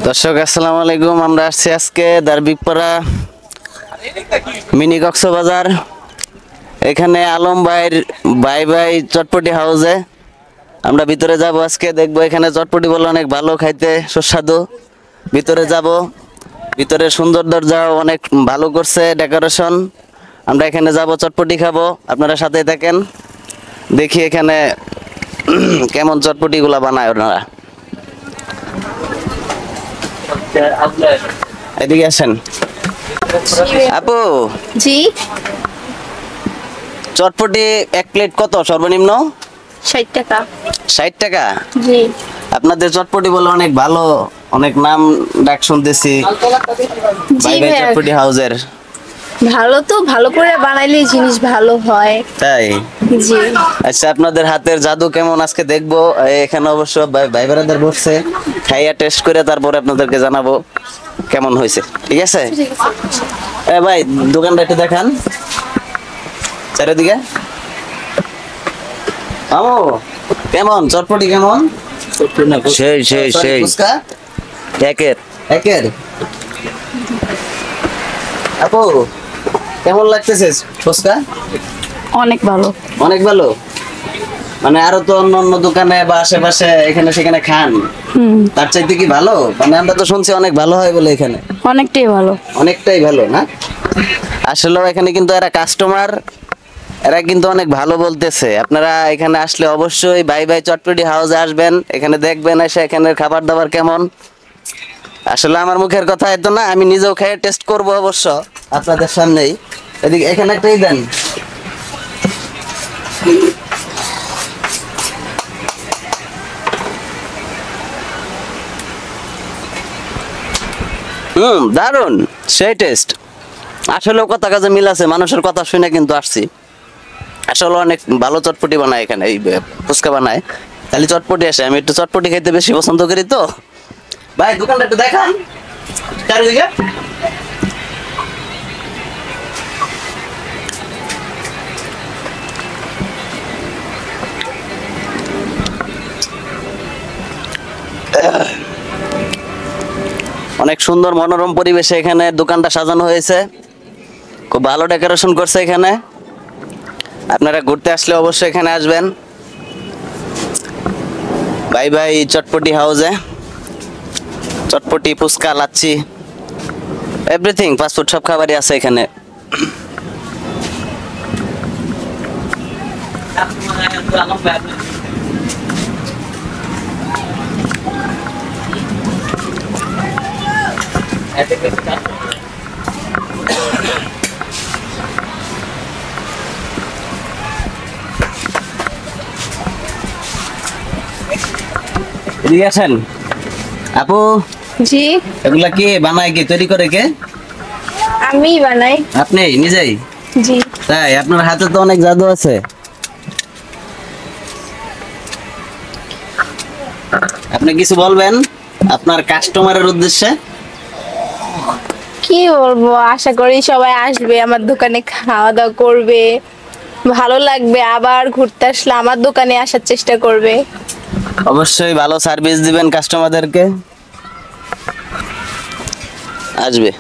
দর্শক আসসালামু আলাইকুম। আমরা আসছি আজকে দারবিকপাড়া মিনি কক্সবাজার। এখানে আলম ভাইয়ের বাই বাই চটপটি হাউসে আমরা ভিতরে যাব। আজকে দেখবো এখানে চটপটি বলে অনেক ভালো, খাইতে সুস্বাদু। ভিতরে যাব, ভিতরে সুন্দর দরজা অনেক ভালো করছে ডেকোরেশন। আমরা এখানে যাব, চটপটি খাবো। আপনারা সাথে থাকেন, দেখি এখানে কেমন চটপটিগুলা বানায় ওনারা। এদিকে আসেন আপু। জি, চটপটি এক প্লেট কত সর্বনিম্ন? 60 টাকা। 60 টাকা। জি, আপনাদের চটপটি বলে অনেক ভালো, অনেক নাম ডাক শুনতেছি জি বাই বাই ভাইয়া। চটপটি হাউসের। ভালো তো, ভালো করে বানাইলে জিনিস ভালো হয়। তাই? জি, আচ্ছা, আপনাদের হাতের জাদু কেমন আজকে দেখবো। এখানে অবশ্য ভাই বেড়াদার বসছে, খাইয়া টেস্ট করে তারপরে আপনাদেরকে জানাবো কেমন হয়েছে। ঠিক আছে ভাই, দোকানটা একটু দেখান চারিদিকে। আমো কেমন চটপটি কেমন? সেই সেই সেই ফুচকা একের একের। আপু কেমন লাগতেছে ফুচকা? অনেক ভালো। অনেক ভালো। মানে আরো তো অন্য অন্য দোকানে বা আশেপাশে এখানে সেখানে খান, তার চাইতে কি ভালো? মানে আমরা তো শুনছি অনেক ভালো হয় বলে এখানে। অনেকটাই ভালো। অনেকটাই ভালো না? আসলে এখানে কিন্তু এরা কাস্টমার, এরা কিন্তু অনেক ভালো বলতেছে। আপনারা এখানে আসলে অবশ্যই বাই বাই চটপটি হাউসে আসবেন, এখানে দেখবেন এসে এখানের খাবার দাবার কেমন। আসলে আমার মুখের কথা এত না, আমি নিজেও খেয়ে টেস্ট করব অবশ্য আপনাদের সামনেই। এদিকে এখানে একটাই দেন। দারুন, সেই টেস্ট। আসলেও কথা কাজে মিল আছে, মানুষের কথা শুনে কিন্তু আসছি। আসলে অনেক ভালো চটপটি বানায় এখানে, এই ফুচকা বানায়। খালি চটপটি আসে, আমি একটু চটপটি খাইতে বেশি পছন্দ করি তো। ভাই দোকানটা একটু দেখান চারিদিকে। অনেক সুন্দর মনোরম পরিবেশে এখানে দোকানটা সাজানো হয়েছে, খুব ভালো ডেকোরেশন করছে এখানে। আপনারা ঘুরতে আসলে অবশ্যই এখানে আসবেন, বাই বাই চটপটি হাউসে। চটপটি, ফুচকা, লাচ্ছি, এভরিথিং ফাস্টফুড সব খাবারই আছে এখানে। এদিকে আসেন আপু। জি, এগুলা কি বানায়, কি তৈরি করে কে? আমি বানাই। আপনি নিজেই? জি, তাই? আপনার হাতে তো অনেক জাদু আছে। আপনি কিছু বলবেন আপনার কাস্টমারের উদ্দেশ্যে? কি বলবো, আশা করি সবাই আসবে আমার দোকানে, খাওয়া দাওয়া করবে, ভালো লাগবে। আবার ঘুরতে আসলে আমার দোকানে আসার চেষ্টা করবে। অবশ্যই ভালো সার্ভিস দিবেন কাস্টমারদেরকে, আসবে।